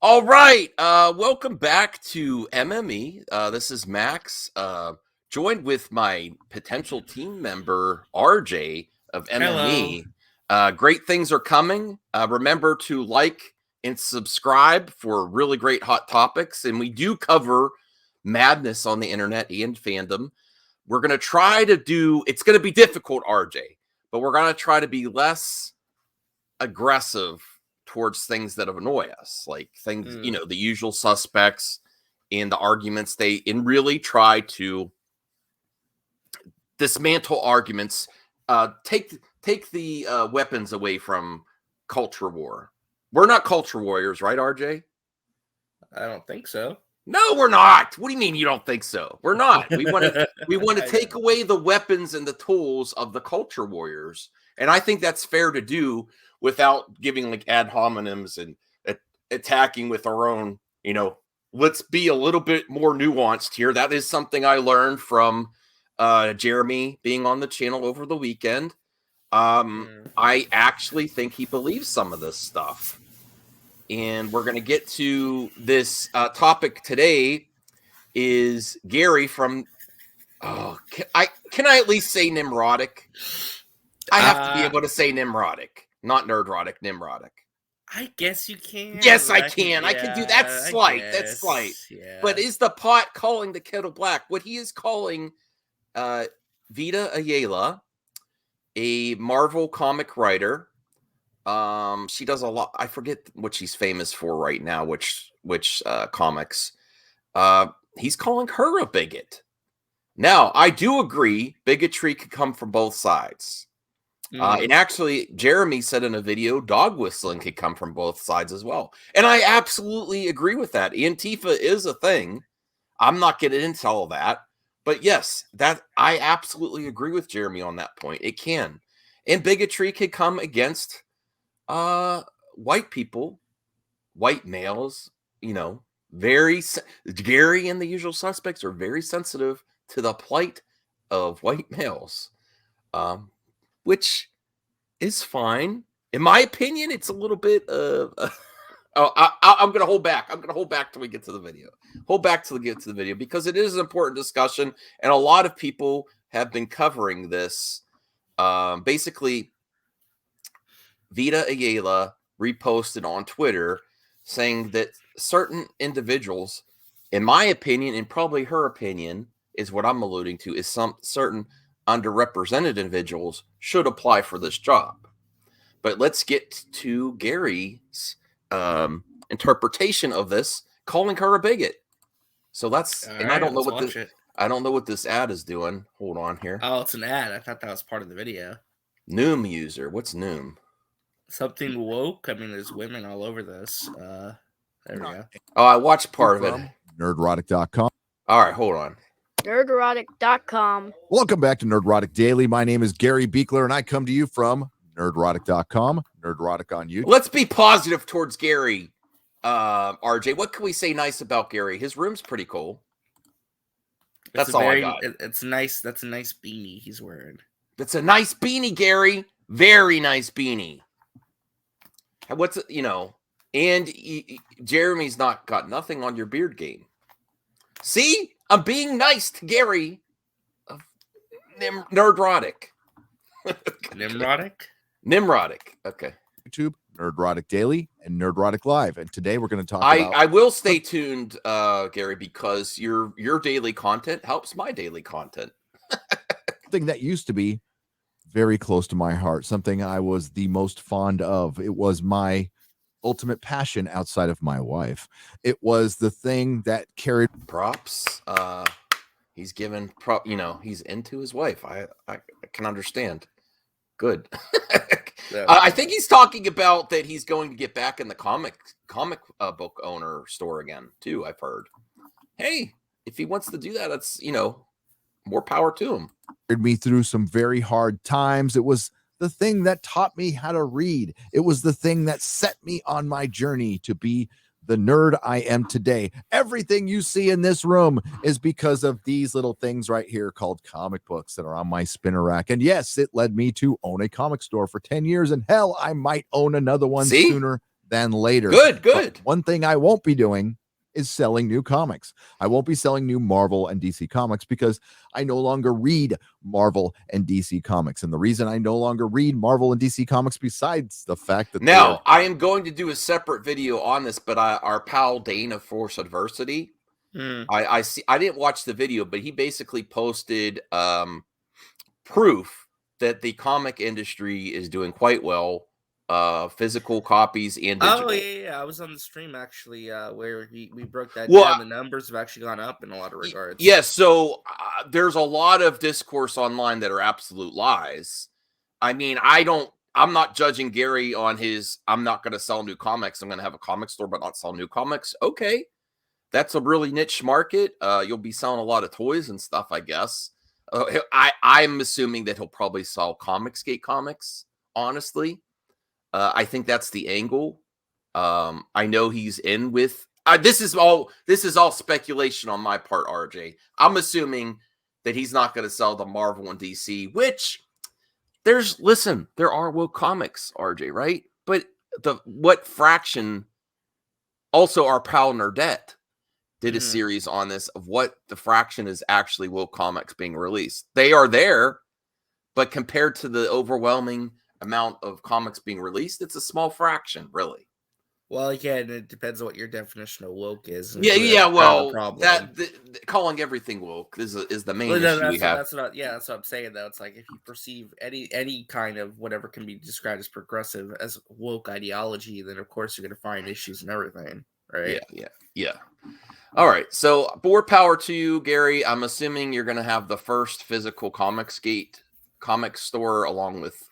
All right, welcome back to MME. This is Max, joined with my potential team member RJ of MME. Great things are coming. Remember to like and subscribe for really great hot topics, and we do cover madness on the internet and fandom. We're gonna try to do. It's gonna be difficult, RJ, but we're gonna try to be less aggressive towards things that annoy us, like things, the usual suspects and the arguments and really try to dismantle arguments, take the weapons away from culture war. We're not culture warriors, right, RJ? I don't think so. No, we're not. What do you mean you don't think so? We're not. We want to take away the weapons and the tools of the culture warriors, and I think that's fair to do without giving like ad hominems and attacking with our own, let's be a little bit more nuanced here. That is something I learned from Jeremy being on the channel over the weekend. I actually think he believes some of this stuff. And we're going to get to this topic today is Gary from, can I at least say Nerdrotic? I have to be able to say Nerdrotic. Not Nerdrotic, Nerdrotic. I guess you can. Yes, I can. I can do that. That's slight. That's slight. Yeah. But is the pot calling the kettle black? What he is calling Vita Ayala, a Marvel comic writer. She does a lot. I forget what she's famous for right now, which comics. He's calling her a bigot. Now, I do agree bigotry could come from both sides. And actually, Jeremy said in a video, dog whistling could come from both sides as well. And I absolutely agree with that. Antifa is a thing. I'm not getting into all that. But yes, that I absolutely agree with Jeremy on that point. It can. And bigotry could come against white people, white males, Gary and the usual suspects are very sensitive to the plight of white males. Which is fine. In my opinion, it's a little bit I'm going to hold back. I'm going to hold back till we get to the video. Hold back till we get to the video because it is an important discussion, and a lot of people have been covering this. Basically, Vita Ayala reposted on Twitter saying that certain individuals, in my opinion, and probably her opinion, is what I'm alluding to, is some certain underrepresented individuals should apply for this job. But let's get to Gary's interpretation of this, calling her a bigot. So that's, all and right, I don't know what this ad is doing. Hold on here. Oh, it's an ad. I thought that was part of the video. Noom user. What's Noom? Something woke. I mean, there's women all over this. There we go. Oh, I watched part of it. Nerdrotic.com. All right, hold on. Nerdrotic.com. Welcome back to Nerdrotic Daily. My name is Gary Beekler, and I come to you from Nerdrotic.com, Nerdrotic on YouTube. Let's be positive towards Gary, RJ. What can we say nice about Gary? His room's pretty cool. That's all I got. It's nice. That's a nice beanie he's wearing. That's a nice beanie, Gary. Very nice beanie. What's and Jeremy's not got nothing on your beard game. See, I'm being nice to Gary of Nerdrotic. Nerdrotic. Okay. YouTube, Nerdrotic Daily, and Nerdrotic Live. And today we're going to talk about... I will stay tuned, Gary, because your daily content helps my daily content. Something that used to be very close to my heart, something I was the most fond of. It was my ultimate passion outside of my wife. It was the thing that carried props. He's given he's into his wife. I can understand. Good. I think he's talking about that he's going to get back in the comic book owner store again too. I've heard. Hey, if he wants to do that, that's more power to him. Me through some very hard times. It was the thing that taught me how to read. It was the thing that set me on my journey to be the nerd I am today. Everything you see in this room is because of these little things right here called comic books that are on my spinner rack. And yes, it led me to own a comic store for 10 years. And hell, I might own another one sooner than later. Good. But one thing I won't be doing is selling new comics. I won't be selling new Marvel and DC comics because I no longer read Marvel and DC comics. And the reason I no longer read Marvel and DC comics, besides the fact that now I am going to do a separate video on this, but our pal Dane of Force Adversity, I see. I didn't watch the video, but he basically posted proof that the comic industry is doing quite well. Physical copies and digital. Oh yeah, I was on the stream actually, where we broke that down. The numbers have actually gone up in a lot of regards. Yeah, so there's a lot of discourse online that are absolute lies. I mean, I'm not judging Gary on his. I'm not going to sell new comics. I'm going to have a comic store, but not sell new comics. Okay, that's a really niche market. You'll be selling a lot of toys and stuff, I guess. I'm assuming that he'll probably sell Comicsgate comics. Honestly. I think that's the angle. I know he's in with this is all speculation on my part, RJ. I'm assuming that he's not going to sell the Marvel and DC, which there are woke comics, RJ, right? But what fraction? Also, our pal Nerdette did a series on this of what the fraction is actually woke comics being released. They are there, but compared to the overwhelming amount of comics being released, it's a small fraction, really. Well, again, it depends on what your definition of woke is. Yeah. Well, calling everything woke is the main issue we have. That's what I'm saying. Though it's like if you perceive any kind of whatever can be described as progressive as woke ideology, then of course you're going to find issues and everything, right? Yeah. All right. So, more power to you, Gary. I'm assuming you're going to have the first physical Comicsgate comic store along with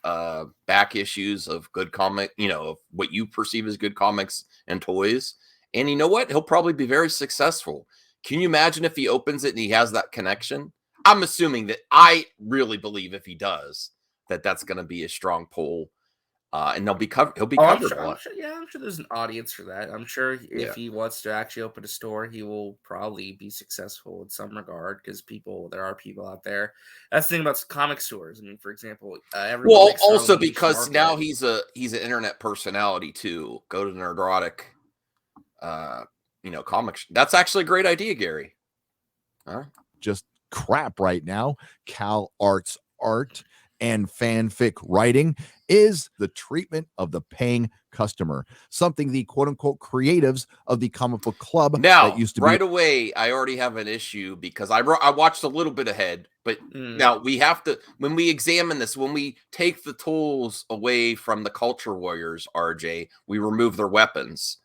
back issues of good comic, of what you perceive as good comics and toys. And you know what? He'll probably be very successful. Can you imagine if he opens it and he has that connection? I'm assuming that I really believe if he does that's going to be a strong pull. And he'll be covered. I'm sure there's an audience for that. I'm sure if he wants to actually open a store, he will probably be successful in some regard because there are people out there. That's the thing about comic stores. I mean, for example, also because now he's an internet personality too. Go to Nerdrotic, comics. That's actually a great idea, Gary. Just crap right now. Cal Arts art and fanfic writing is the treatment of the paying customer, something the quote-unquote creatives of the comic book club now that used to right away. I already have an issue because I watched a little bit ahead, but now we have to, when we examine this, when we take the tools away from the culture warriors, RJ, we remove their weapons.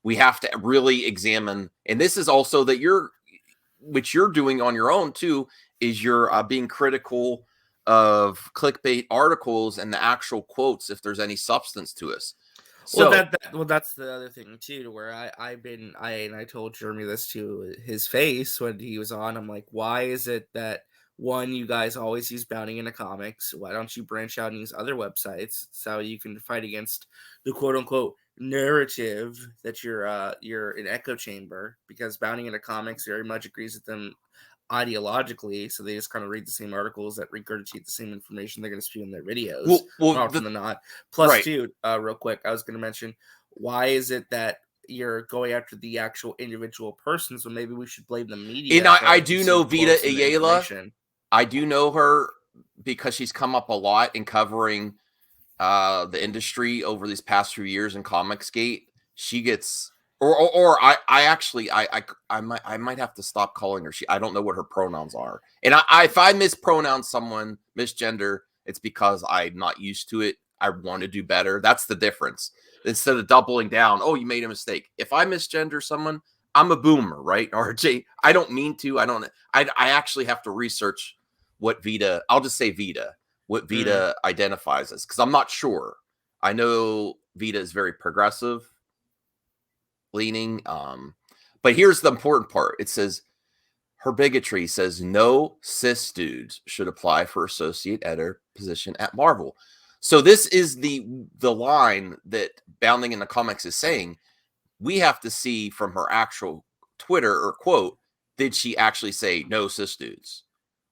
We have to really examine, and this is also that which you're doing on your own too, is you're being critical of clickbait articles and the actual quotes if there's any substance to us. So that's the other thing too, where I told Jeremy this to his face when he was on. I'm like, why is it that you guys always use Bounding into Comics? Why don't you branch out and use other websites so you can fight against the quote unquote narrative that you're an echo chamber? Because Bounding into Comics very much agrees with them ideologically, so they just kind of read the same articles that regurgitate the same information they're going to spew in their videos more often than not. Plus, too, real quick, I was going to mention, why is it that you're going after the actual individual persons when maybe we should blame the media? And I do know Vita Ayala. I do know her because she's come up a lot in covering the industry over these past few years in Comicsgate. She gets... Or I might have to stop calling her she. I don't know what her pronouns are, and if I mispronounce someone, misgender, it's because I'm not used to it. I want to do better. That's the difference. Instead of doubling down, oh, you made a mistake. If I misgender someone, I'm a boomer, right? RJ, I don't mean to. I actually have to research what Vita. I'll just say Vita. What Vita identifies as, because I'm not sure. I know Vita is very progressive leaning, but here's the important part. It says her bigotry says no cis dudes should apply for associate editor position at Marvel. So this is the line that Bounding into Comics is saying. We have to see from her actual Twitter or quote, did she actually say no cis dudes?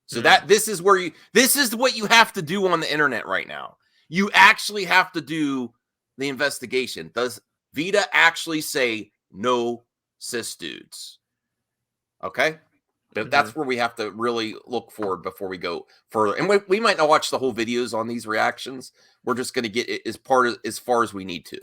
So this is what you have to do on the internet right now. You actually have to do the investigation. Vita actually say no cis dudes. Okay? But that's where we have to really look forward before we go further. And we might not watch the whole videos on these reactions. We're just going to get it as far as we need to.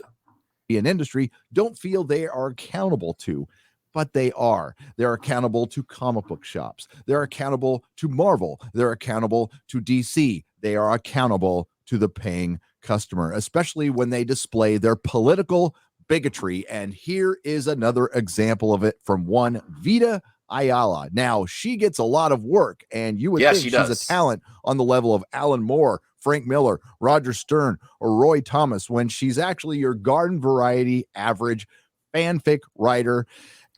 An industry don't feel they are accountable to, but they are. They're accountable to comic book shops. They're accountable to Marvel. They're accountable to DC. They are accountable to the paying customer, especially when they display their political bigotry. And here is another example of it from one Vita Ayala. Now, she gets a lot of work, and you would think she's a talent on the level of Alan Moore, Frank Miller, Roger Stern, or Roy Thomas, when she's actually your garden variety average fanfic writer.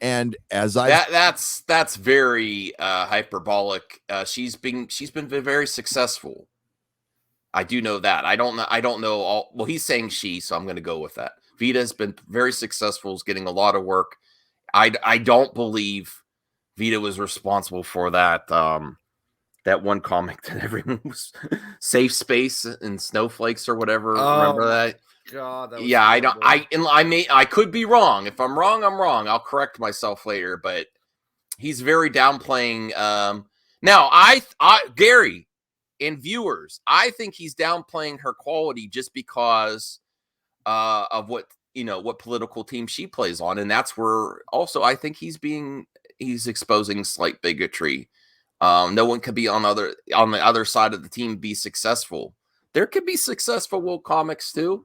And as that's very hyperbolic. She's been very successful. I do know that. I don't know all. Well, he's saying she, so I'm going to go with that. Vita has been very successful, is getting a lot of work. I don't believe Vita was responsible for that. That one comic that everyone was Safe Space and Snowflakes or whatever. Remember that? God, that was yeah, horrible. I could be wrong. If I'm wrong, I'm wrong. I'll correct myself later. But he's very downplaying. Now, I Gary and viewers, I think he's downplaying her quality just because of what political team she plays on, and that's where also I think he's exposing slight bigotry. No one could be on the other side of the team be successful. There could be successful woke comics too.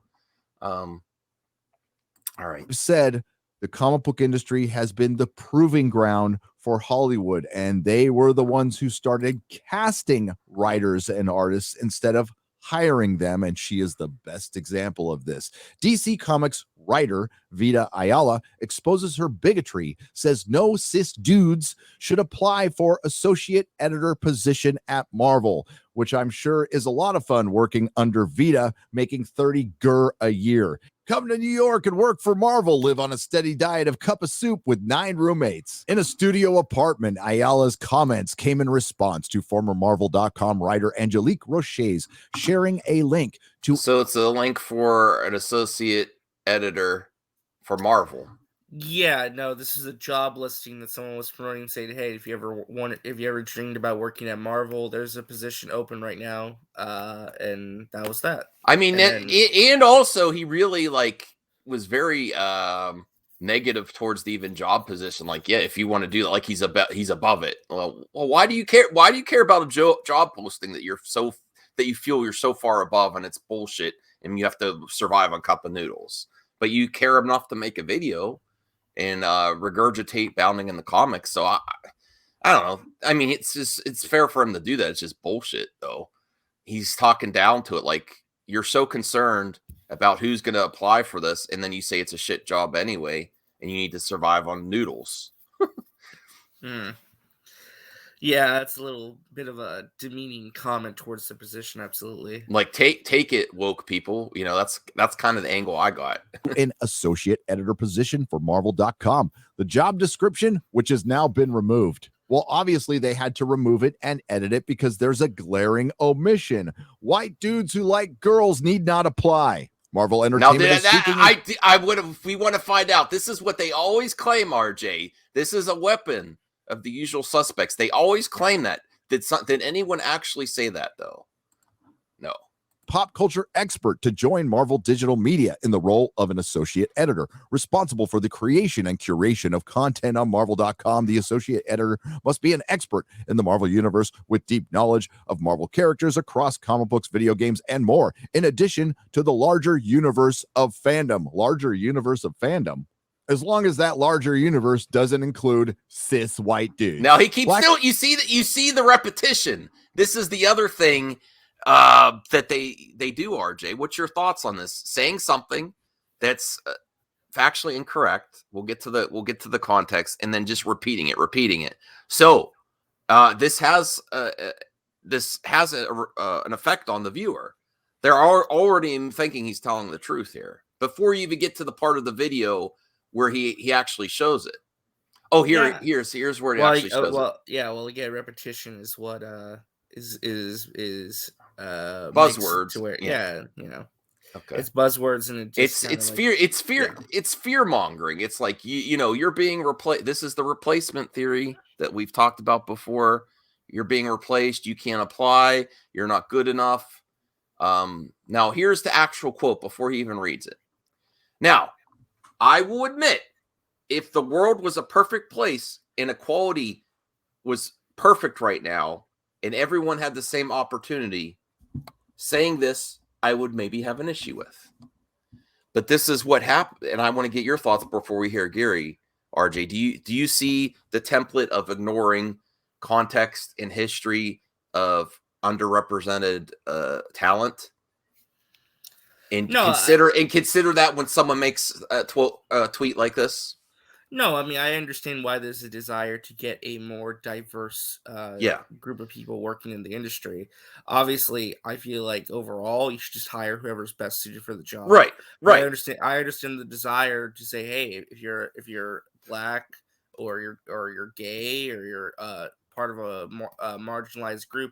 All right. Said the comic book industry has been the proving ground for Hollywood, and they were the ones who started casting writers and artists instead of hiring them, and she is the best example of this. DC Comics writer Vita Ayala exposes her bigotry, says no cis dudes should apply for associate editor position at Marvel, which I'm sure is a lot of fun working under Vita, making 30 gur a year. Come to New York and work for Marvel. Live on a steady diet of cup of soup with 9 roommates. In a studio apartment, Ayala's comments came in response to former Marvel.com writer Angelique Roche's sharing a link to... So it's a link for an associate editor for Marvel. Yeah, no, this is a job listing that someone was promoting, saying, "Hey, if you ever dreamed about working at Marvel, there's a position open right now." And that was that. I mean, and also he really was very negative towards the even job position. Like, yeah, if you want to do that, he's above it. Well, why do you care? Why do you care about a job posting that you feel you're so far above and it's bullshit and you have to survive on cup of noodles? But you care enough to make a video and regurgitate bounding in the comics. So I don't know. I mean, it's fair for him to do that. It's just bullshit, though. He's talking down to it like you're so concerned about who's going to apply for this, and then you say it's a shit job anyway, and you need to survive on noodles. Yeah, it's a little bit of a demeaning comment towards the position. Absolutely. Like take it, woke people. That's kind of the angle I got. An associate editor position for Marvel.com. The job description, which has now been removed. Well, obviously they had to remove it and edit it because there's a glaring omission. White dudes who like girls need not apply. Marvel Entertainment is seeking... I would have. We want to find out. This is what they always claim, RJ. This is a weapon of the usual suspects. They always claim that. Did anyone actually say that, though? No. Pop culture expert to join Marvel Digital Media in the role of an associate editor, responsible for the creation and curation of content on Marvel.com. The associate editor must be an expert in the Marvel Universe with deep knowledge of Marvel characters across comic books, video games, and more, in addition to the larger universe of fandom. Larger universe of fandom. As long as that larger universe doesn't include cis white dudes. Now he keeps still. You see the repetition. This is the other thing that they do, RJ. What's your thoughts on this? Saying something that's factually incorrect. We'll get to the context, and then just repeating it. So this has an effect on the viewer. They're already thinking he's telling the truth here before you even get to the part of the video where he actually shows it. Oh, here's where he actually shows it. Yeah, well, again, repetition is what is buzzwords to where, yeah, you know. Okay. It's buzzwords, and It's fear mongering. It's like you're being replaced. This is the replacement theory that we've talked about before. You're being replaced. You can't apply. You're not good enough. Now here's the actual quote before he even reads it. Now, I will admit, if the world was a perfect place and equality was perfect right now, and everyone had the same opportunity, saying this, I would maybe have an issue with. But this is what happened, and I want to get your thoughts before we hear Gary. RJ, do you see the template of ignoring context and history of underrepresented talent? And consider that when someone makes a tweet like this. No, I mean, I understand why there's a desire to get a more diverse group of people working in the industry. Obviously, I feel like overall you should just hire whoever's best suited for the job. Right. I understand the desire to say, hey, if you're black or you're gay or you're part of a more marginalized group,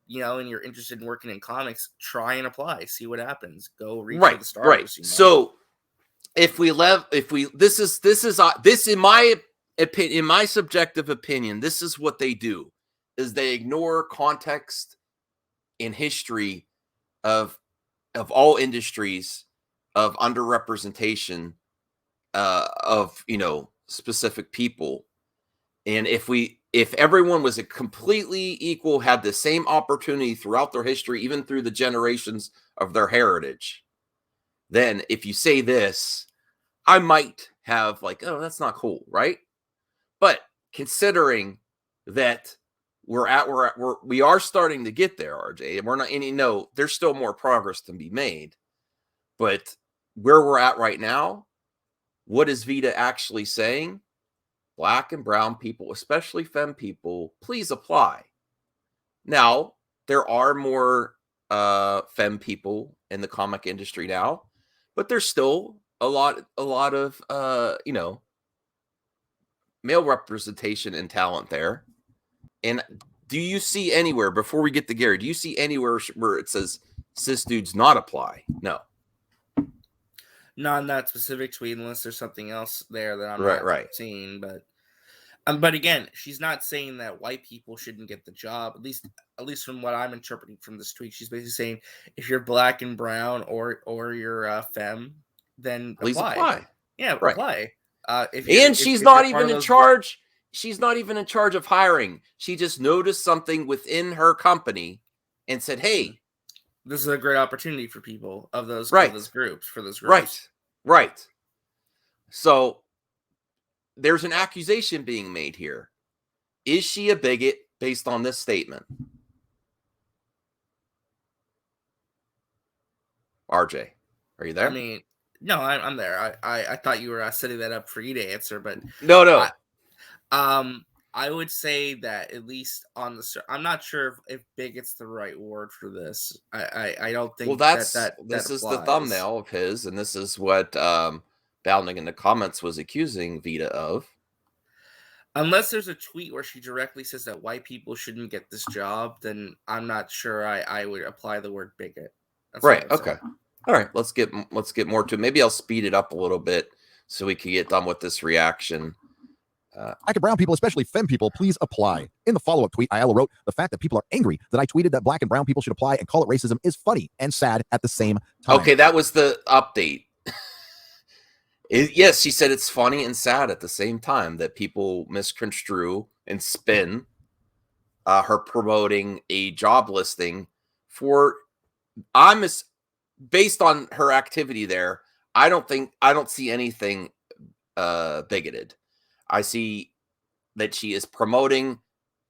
and you're interested in working in comics, try and apply, see what happens. Go reach for the stars. Right. So this in my opinion, in my subjective opinion, this is what they do: is they ignore context in history of all industries of underrepresentation of specific people. And if everyone was a completely equal, had the same opportunity throughout their history, even through the generations of their heritage, then if you say this, I might have like, oh, that's not cool, right? But considering that we are starting to get there, RJ, and we're not, and there's still more progress to be made. But where we're at right now, what is Vita actually saying? Black and brown people, especially femme people, please apply. Now, there are more femme people in the comic industry now, but there's still a lot of male representation and talent there. And do you see anywhere, before we get to Gary, do you see anywhere where it says cis dudes not apply? No. Not in that specific tweet, unless there's something else there that I'm not seeing. But again, she's not saying that white people shouldn't get the job. At least from what I'm interpreting from this tweet, she's basically saying if you're black and brown or you're femme, then please apply. Yeah, right. Apply. She's not even in charge. She's not even in charge of hiring. She just noticed something within her company and said, "Hey, this is a great opportunity for people of those groups, for those groups." Right. So there's an accusation being made here. Is she a bigot based on this statement? RJ, are you there? I mean, no, I'm there. I thought you were setting that up for you to answer, but no. I would say that at least on the, I'm not sure if bigot's the right word for this. I don't think. Well, this is the thumbnail of his, and this is what Bounding in the comments was accusing Vita of. Unless there's a tweet where she directly says that white people shouldn't get this job, then I'm not sure I would apply the word bigot. That's right. Okay. All right. Let's get more to it. Maybe I'll speed it up a little bit so we can get done with this reaction. Black and brown people, especially femme people, please apply. In the follow-up tweet, Ayala wrote, the fact that people are angry that I tweeted that black and brown people should apply and call it racism is funny and sad at the same time. Okay, that was the update. Yes, she said it's funny and sad at the same time that people misconstrue and spin her promoting a job listing for, based on her activity there, I don't see anything bigoted. I see that she is promoting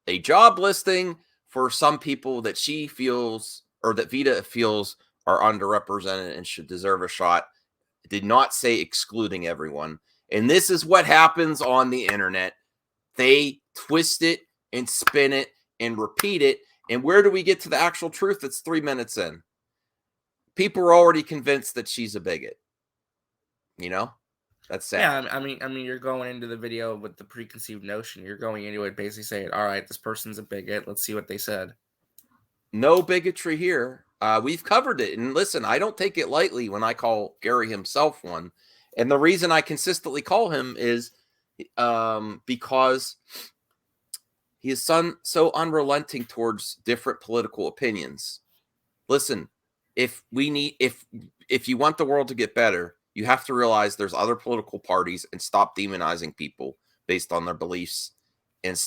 a job listing for some people that she feels, or that Vita feels, are underrepresented and should deserve a shot. It did not say excluding everyone. And this is what happens on the internet. They twist it and spin it and repeat it. And where do we get to the actual truth? It's 3 minutes in. People are already convinced that she's a bigot. That's sad. Yeah, I mean, you're going into the video with the preconceived notion. You're going into it basically saying, all right, this person's a bigot. Let's see what they said. No bigotry here. We've covered it. And listen, I don't take it lightly when I call Gary himself one. And the reason I consistently call him is because he is so unrelenting towards different political opinions. Listen, if you want the world to get better, you have to realize there's other political parties and stop demonizing people based on their beliefs and,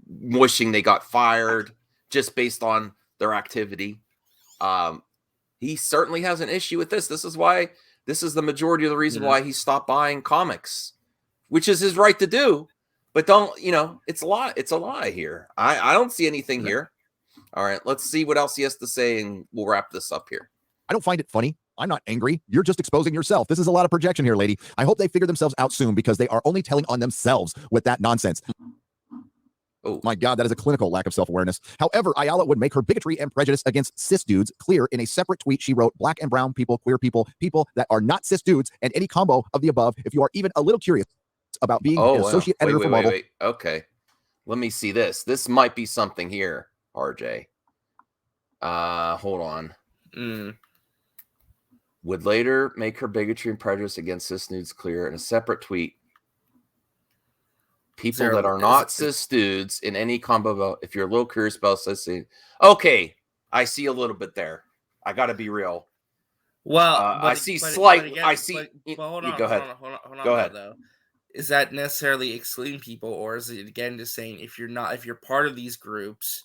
wishing they got fired just based on their activity. He certainly has an issue with this. This is the majority of the reason why he stopped buying comics, which is his right to do. But it's a lie. It's a lie here. I don't see anything here. All right, let's see what else he has to say, and we'll wrap this up here. I don't find it funny. I'm not angry. You're just exposing yourself. This is a lot of projection here, lady. I hope they figure themselves out soon because they are only telling on themselves with that nonsense. Oh my God, that is a clinical lack of self-awareness. However, Ayala would make her bigotry and prejudice against cis dudes clear in a separate tweet. She wrote, black and brown people, queer people, people that are not cis dudes, and any combo of the above. If you are even a little curious about being an associate editor for Marvel. Wait. Okay. Let me see this. This might be something here, RJ. Hold on. Would later make her bigotry and prejudice against cis dudes clear in a separate tweet. People that are not cis dudes in any combo. If you're a little curious about cis, okay, I see a little bit there. I got to be real. Well, I see slight. Hold on. Go ahead. Go ahead. Though, is that necessarily excluding people, or is it again just saying if you're part of these groups,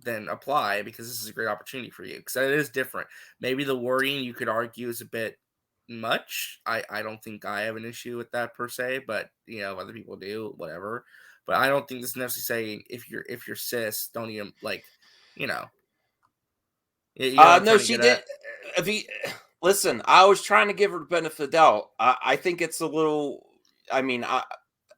then apply because this is a great opportunity for you? Because it is different. Maybe the wording you could argue is a bit much. I don't think I have an issue with that per se, but other people do, whatever. But I don't think this is necessarily saying if you're cis, don't even no, she did. Listen, I was trying to give her the benefit of the doubt. I think it's a little. I mean,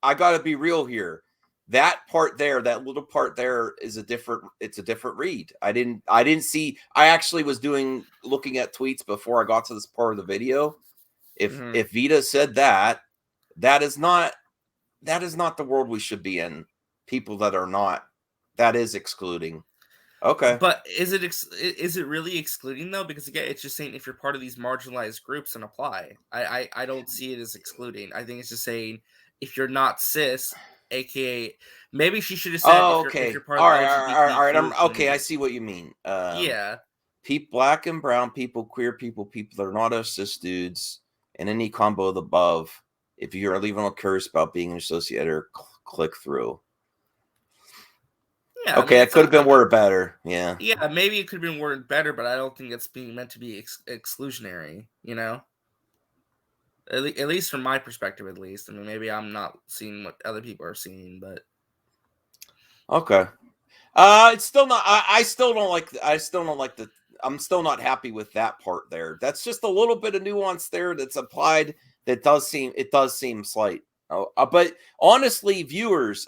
I got to be real here. That part there, that little part there, is it's a different read. I didn't see. I actually was looking at tweets before I got to this part of the video. If Vita said that is not the world we should be in. People that are not, that is excluding. Okay, but is it really excluding though? Because again, it's just saying if you're part of these marginalized groups, then apply. I don't see it as excluding. I think it's just saying if you're not cis, aka maybe she should have said. Okay, if you're part of all right. Okay, I see what you mean. Yeah, black and brown people, queer people, people that are not us cis dudes, and any combo of the above. If you're even curious about being an associate editor, click through. Yeah, okay, it could have been worded better. Yeah. Yeah, maybe it could have been worded better, but I don't think it's being meant to be exclusionary, At least from my perspective, at least. I mean, maybe I'm not seeing what other people are seeing, but. Okay. It's still not, I still don't like I'm still not happy with that part there. That's just a little bit of nuance there that's applied that does seem slight. But honestly, viewers,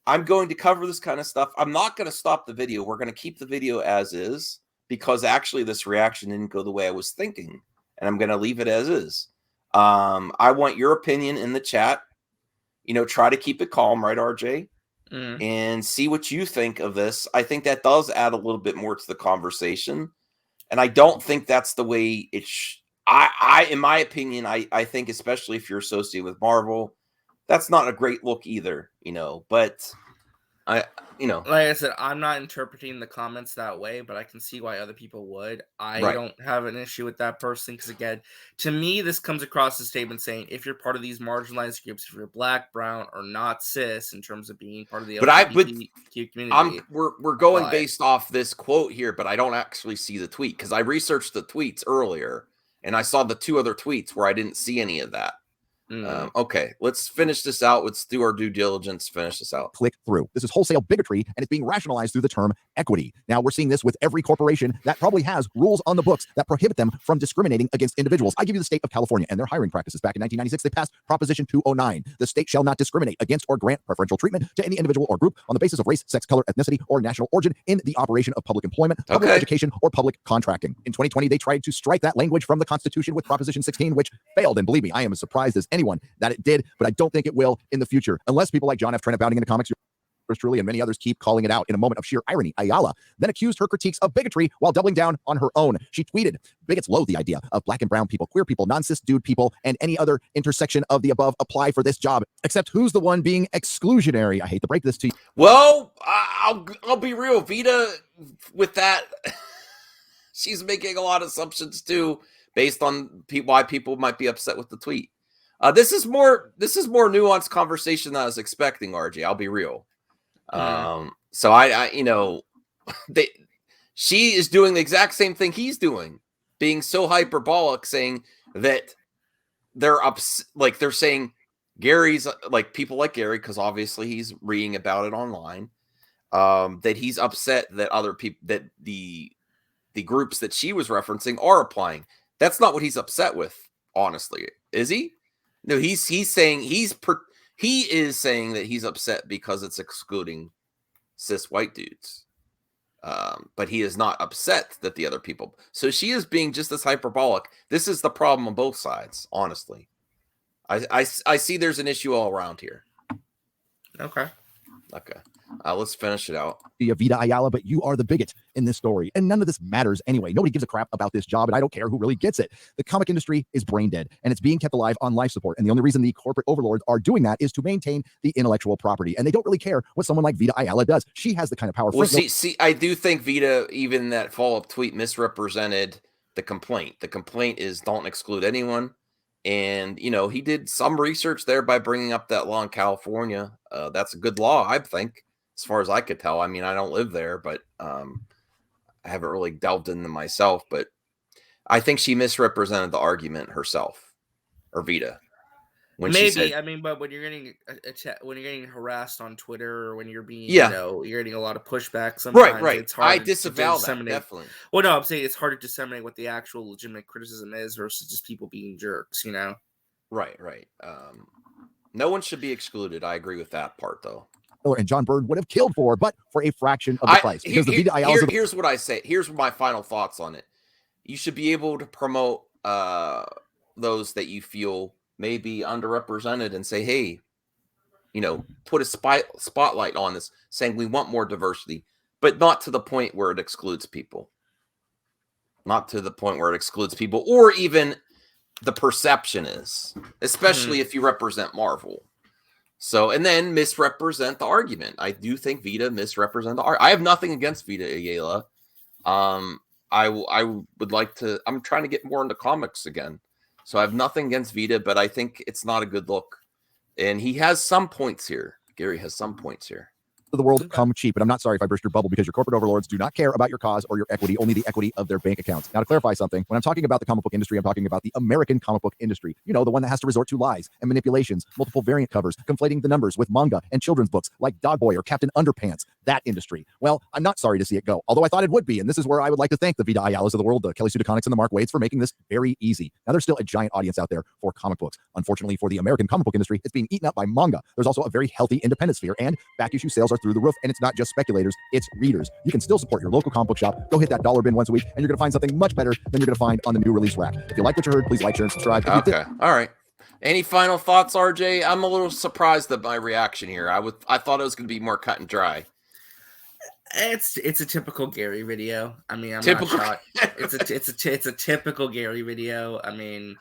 I'm going to cover this kind of stuff. I'm not going to stop the video. We're going to keep the video as is because actually this reaction didn't go the way I was thinking, and I'm going to leave it as is. I want your opinion in the chat. Try to keep it calm, right, RJ? And see what you think of this. I think that does add a little bit more to the conversation, and I don't think that's the way it. In my opinion, I think especially if you're associated with Marvel, that's not a great look either, but like I said, I'm not interpreting the comments that way, but I can see why other people would. I don't have an issue with that person because, again, to me, this comes across as a statement saying if you're part of these marginalized groups, if you're black, brown, or not cis in terms of being part of the LGBTQ community, we're going based off this quote here, but I don't actually see the tweet because I researched the tweets earlier and I saw the two other tweets where I didn't see any of that. Okay, let's finish this out. Let's do our due diligence. Finish this out. Click through. This is wholesale bigotry, and it's being rationalized through the term equity. Now, we're seeing this with every corporation that probably has rules on the books that prohibit them from discriminating against individuals. I give you the state of California and their hiring practices. Back in 1996, they passed Proposition 209. The state shall not discriminate against or grant preferential treatment to any individual or group on the basis of race, sex, color, ethnicity, or national origin in the operation of public employment, public education, or public contracting. In 2020, they tried to strike that language from the Constitution with Proposition 16, which failed. And believe me, I am as surprised as anyone that it did, but I don't think it will in the future, unless people like John F. Trent abounding in the comics. truly and many others keep calling it out. In a moment of sheer irony, Ayala then accused her critiques of bigotry while doubling down on her own. She tweeted, "Bigots loathe the idea of black and brown people, queer people, non-cis dude people, and any other intersection of the above apply for this job. Except who's the one being exclusionary?" I hate to break this to you. Well, I'll be real. Vita, with that, she's making a lot of assumptions too, based on why people might be upset with the tweet. This is more nuanced conversation than I was expecting, RJ. I'll be real. So I she is doing the exact same thing he's doing, being so hyperbolic, saying that they're they're saying Gary's like people like Gary, because obviously he's reading about it online, that he's upset that other people, that the groups that she was referencing are applying. That's not what he's upset with, honestly, is he? No, he is saying that he's upset because it's excluding cis white dudes. But he is not upset that the other people. So she is being just as hyperbolic. This is the problem on both sides, honestly. I see there's an issue all around here. Okay. Let's finish it out. Vita Ayala, but you are the bigot in this story. And none of this matters anyway. Nobody gives a crap about this job, and I don't care who really gets it. The comic industry is brain dead, and it's being kept alive on life support. And the only reason the corporate overlords are doing that is to maintain the intellectual property. And they don't really care what someone like Vita Ayala does. She has the kind of power. Well, see, I do think Vita, even that follow-up tweet, misrepresented the complaint. The complaint is don't exclude anyone. And, he did some research there by bringing up that law in California. That's a good law, I think, as far as I could tell. I mean, I don't live there, but I haven't really delved into myself. But I think she misrepresented the argument herself, or Vita. Maybe, she said, but when you're getting harassed on Twitter, or when you're being, you're getting a lot of pushback. Sometimes right. It's hard I disavow that, definitely. Well, no, I'm saying it's hard to disseminate what the actual legitimate criticism is versus just people being jerks. Right. No one should be excluded. I agree with that part, though. And John Bird would have killed for, but for a fraction of the price. Because the Vita Ayala. Here's what I say. Here's my final thoughts on it. You should be able to promote those that you feel may be underrepresented and say, hey, put a spotlight on this, saying we want more diversity, but not to the point where it excludes people. Not to the point where it excludes people, or even the perception is, especially if you represent Marvel. So, and then misrepresent the argument. I do think Vita misrepresent the argument. I have nothing against Vita Ayala. I would like to, I'm trying to get more into comics again. So I have nothing against Vita, but I think it's not a good look. And he has some points here. Gary has some points here. The world come cheap. And I'm not sorry if I burst your bubble, because your corporate overlords do not care about your cause or your equity, only the equity of their bank accounts. Now, to clarify something, when I'm talking about the comic book industry, I'm talking about the American comic book industry. The one that has to resort to lies and manipulations, multiple variant covers, conflating the numbers with manga and children's books like Dog Boy or Captain Underpants. That industry. Well, I'm not sorry to see it go, although I thought it would be. And this is where I would like to thank the Vita Ayalas of the world, the Kelly Sudaconics and the Mark Waits, for making this very easy. Now, there's still a giant audience out there for comic books. Unfortunately, for the American comic book industry, it's being eaten up by manga. There's also a very healthy independent sphere, and back issue sales are through the roof. And it's not just speculators, it's readers. You can still support your local comic book shop. Go hit that dollar bin once a week, and you're going to find something much better than you're going to find on the new release rack. If you like what you heard, please like, share, and subscribe. Okay. All right. Any final thoughts, RJ? I'm a little surprised at my reaction here. I thought it was going to be more cut and dry. It's a typical Gary video. I mean, I'm not shocked. It's a typical Gary video. I mean,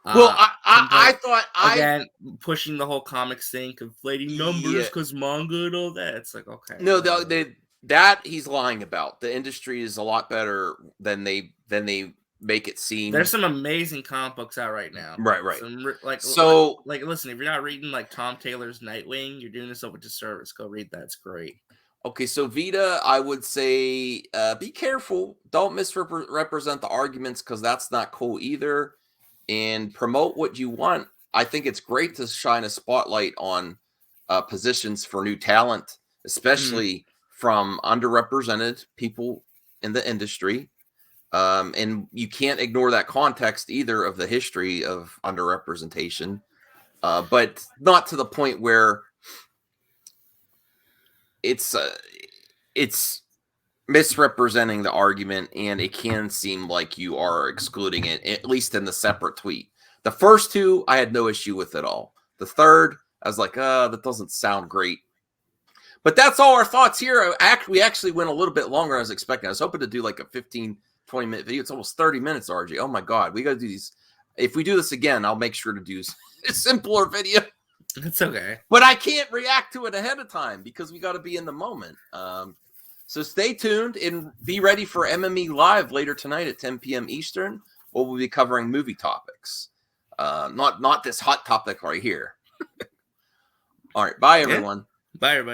well, I thought again pushing the whole comics thing, conflating numbers because manga and all that. It's like, okay, no, that he's lying about. The industry is a lot better than they make it seem. There's some amazing comic books out right now. Right. Listen, if you're not reading like Tom Taylor's Nightwing, you're doing yourself a disservice. Go read that. It's great. Okay, so Vita, I would say be careful. Don't misrepresent the arguments, because that's not cool either. And promote what you want. I think it's great to shine a spotlight on positions for new talent, especially from underrepresented people in the industry. And you can't ignore that context either of the history of underrepresentation, but not to the point where it's misrepresenting the argument, and it can seem like you are excluding it, at least in the separate tweet. The first two, I had no issue with at all. The third, I was like, that doesn't sound great. But that's all our thoughts here. We actually went a little bit longer than I was expecting. I was hoping to do like a 15, 20-minute video. It's almost 30 minutes, RJ. Oh my God. We got to do these. If we do this again, I'll make sure to do a simpler video. It's okay. But I can't react to it ahead of time because we got to be in the moment. So stay tuned and be ready for MME Live later tonight at 10 p.m. Eastern, where we'll be covering movie topics. Not this hot topic right here. All right. Bye, everyone. Bye, everybody.